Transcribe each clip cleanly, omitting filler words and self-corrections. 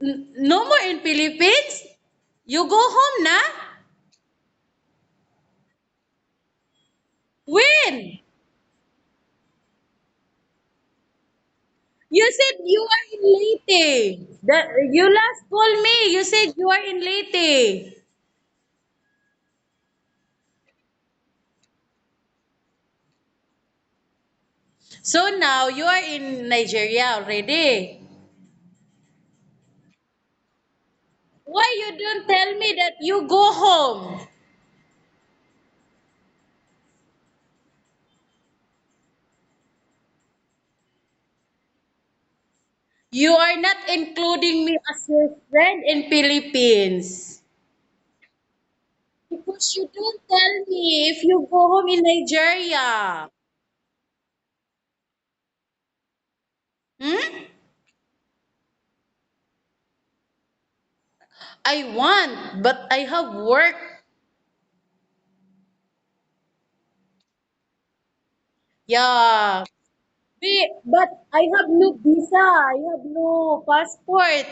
No more in Philippines? You go home na? When? You said you are in Leyte. You last called me. You said you are in Leyte. So now you are in Nigeria already. Why you don't tell me that you go home? You are not including me as your friend in Philippines. Because you don't tell me if you go home in Nigeria. Hmm? I want, but I have work. Yeah. But I have no visa. I have no passport.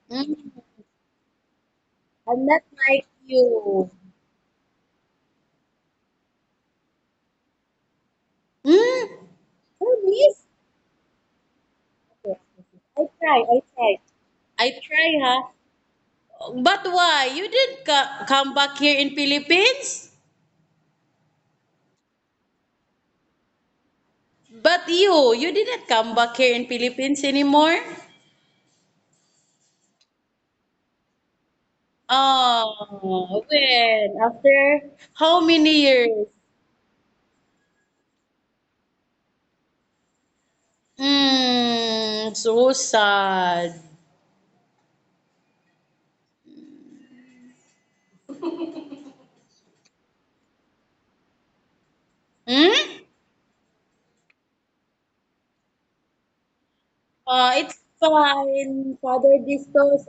Mm, I'm not like you. Hmm? Promise? Okay. I try, huh? But why? You didn't come back here in Philippines? But you didn't come back here in Philippines anymore? Oh, when? After how many years? So sad. Hmm? It's fine. Father Distos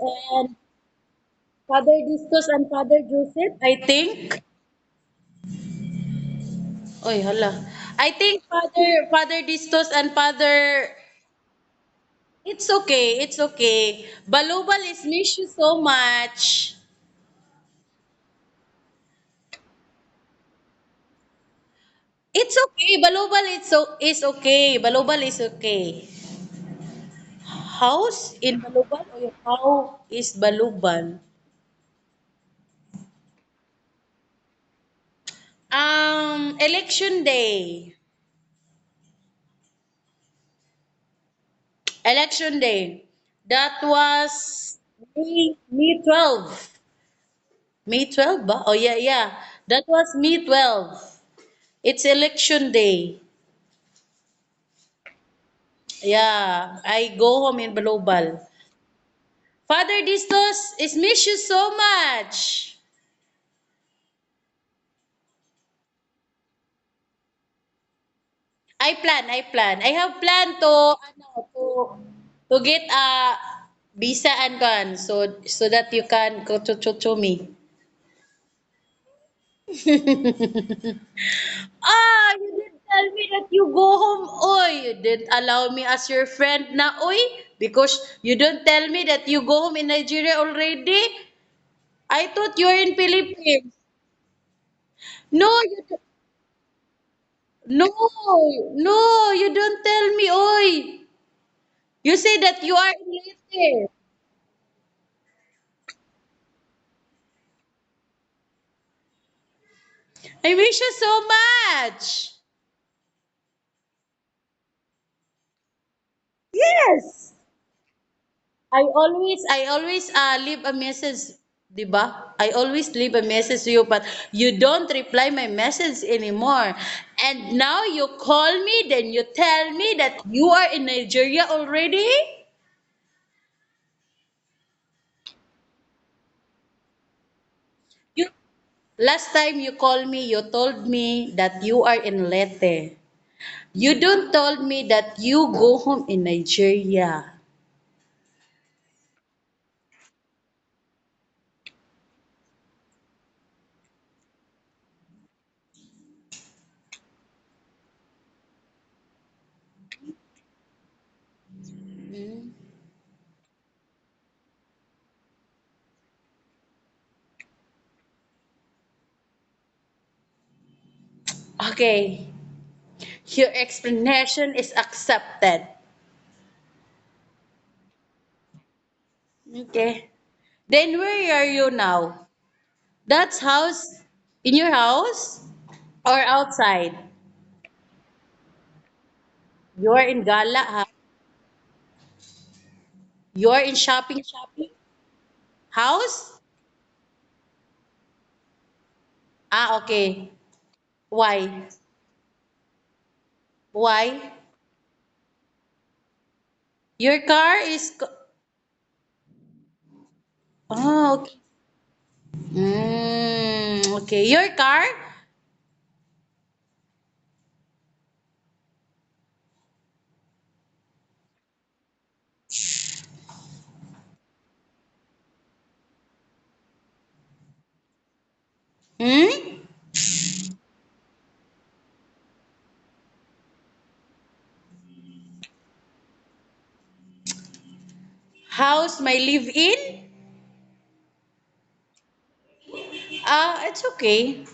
and Father Joseph, I think. Oy, hala. I think Father Distos and Father. It's okay. It's okay. Balubal is miss you so much. It's okay. Balubal is okay. Balubal is okay. House in Balubal or how is Balubal? Election day. Election day. That was May 12. May 12 ba? Oh yeah, yeah. That was May 12. It's election day. Yeah, I go home in Balubal. Father Distos is miss you so much. I have planned to to get a visa and gun so that you can go to me. You didn't tell me that you go home, oy. You didn't allow me as your friend na, oy. Because you don't tell me that you go home in Nigeria already. I thought you're in Philippines. No, no, no, you don't tell me, oy. You say that you are in Leyte. I miss you so much. Yes. I always leave a message, 'di ba? I always leave a message to you, but you don't reply my message anymore. And now you call me, then you tell me that you are in Nigeria already? You Last time you called me, you told me that you are in Leyte. You don't told me that you go home in Nigeria. Okay. Your explanation is accepted. Okay. Then where are you now? That's house in your house or outside? You're in gala, ha? You're in shopping house? Ah, okay. Why? Why? Your car is oh, okay. Okay. Your car? Hmm? House my live in? Ah, it's okay.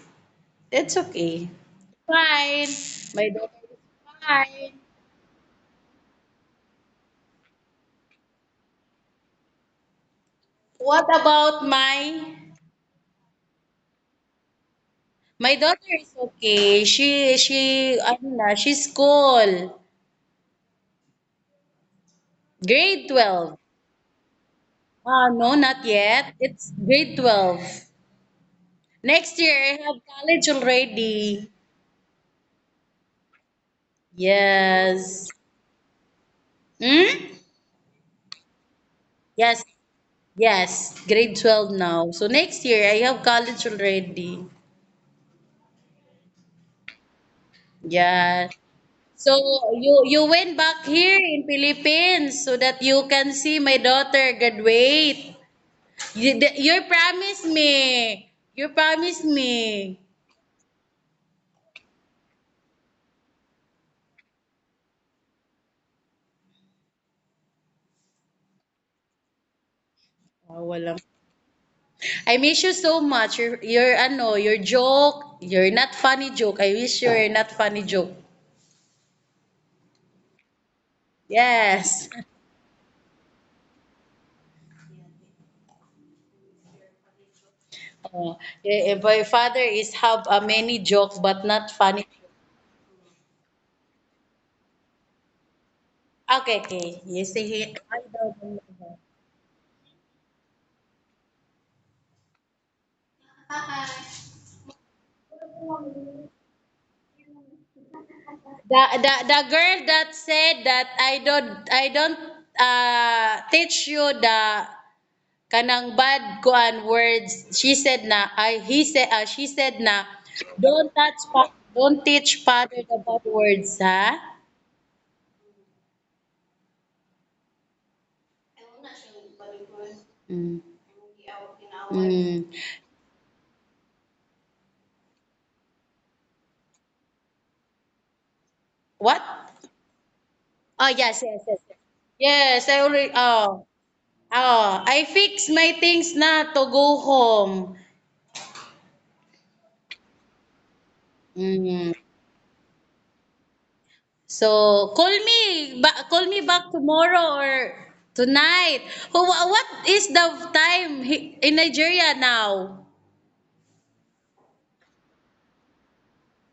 It's okay. Fine. My daughter is fine. What about my daughter is okay. She ano na, she's school. Grade 12. Ah, no, not yet. It's grade 12. Next year I have college already. Yes. Hmm? Yes. Yes, grade 12 now. So next year I have college already. Yeah. So you went back here in Philippines so that you can see my daughter graduate. You promised me. You promised me. Ah, walang. I miss you so much. Your joke. You're not funny joke. I wish you're not funny joke. Yes. Oh, my father is have a many joke but not funny. Okay, okay. You say it. The girl that said that I don't teach you the kanang bad kuan words. She said na don't teach father the bad words, ha? Mm. Mm. What? Oh yes, yes, yes. Yes, yes, I already I fix my things na to go home. Mm. So call me back tomorrow or tonight. What is the time in Nigeria now?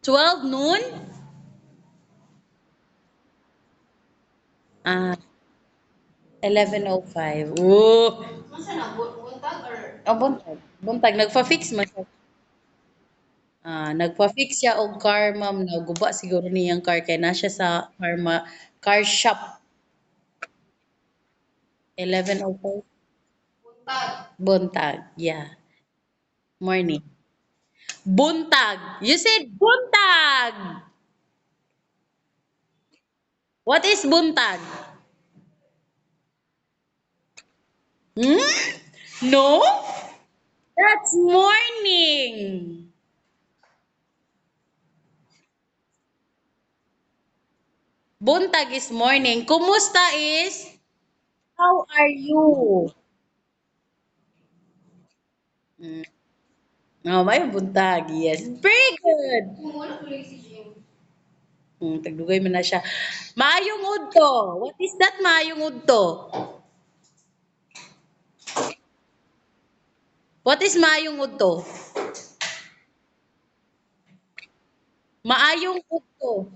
12 noon? 11:05. Oh, buntag. Buntag nagfa-fix man siya. Nagpa-fix siya og car ma'am, naguba siguro niyang car kay na siya sa car shop. 11:05. Buntag. Yeah. Morning. Buntag. You said buntag. What is buntag? Hmm? No? That's morning. Buntag is morning. Kumusta is? How are you? Mm. Oh, may buntag. Yes. Very good. Tagdugay man na siya. Maayong udto. What is that maayong udto? What is maayong udto? Maayong udto.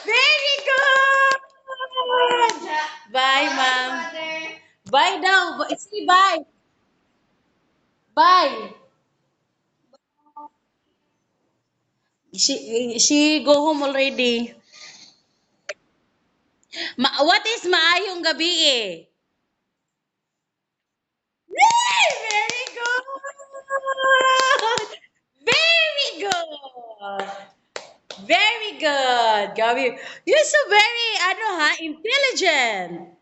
Very good! Bye, ma'am. Bye daw. Say bye. Bye. She go home already. What is maayong gabi eh? Yay! Very good! Very good! Very good, Gabi. You're so very, ano ha, intelligent.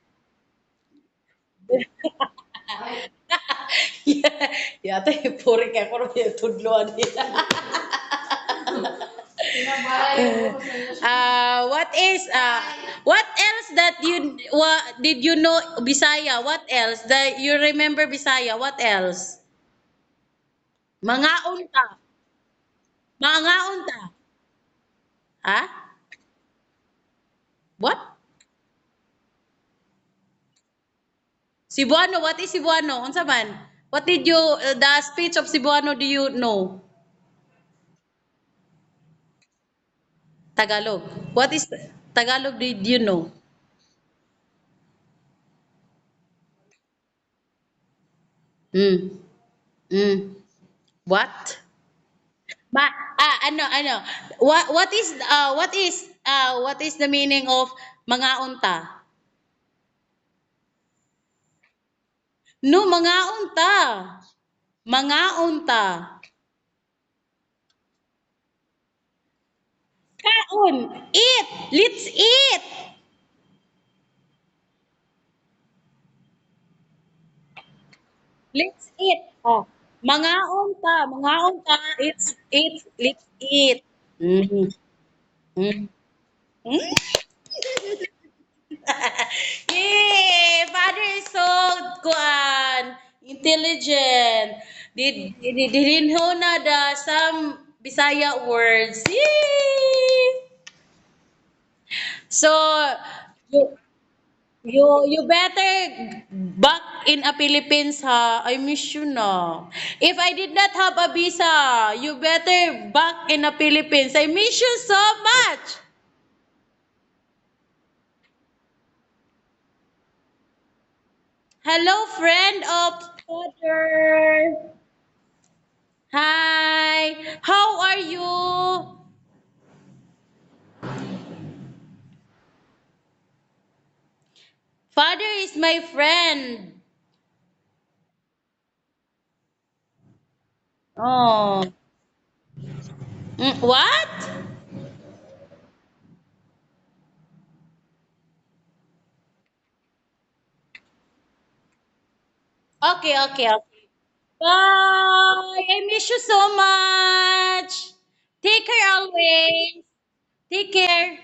Yeah, yata yung puri ka ko yung tudloan nila. What else that did you know Bisaya? What else that you remember Bisaya? What else? Mga unta. Mga unta. Ha? What? Cebuano, what is Cebuano? Unsa man? What did you the speech of Cebuano do you know? Tagalog. What is Tagalog did you know? Mm. Mm. What? Ano? What is the meaning of mga unta? No, mga unta. Mga unta. Kaon. Eat. Let's eat. Let's eat. Oh. Mga unta. Let's eat. Mm. Mm. Mm. Yay! Father is so intelligent. Didn't know na some Bisaya words. Yay! So you you better back in a Philippines ha. I miss you na. If I did not have a visa, you better back in a Philippines. I miss you so much. Hello, friend of father. Hi. How are you? Father is my friend. Oh. What? Okay. Bye. I miss you so much. Take care always. Take care.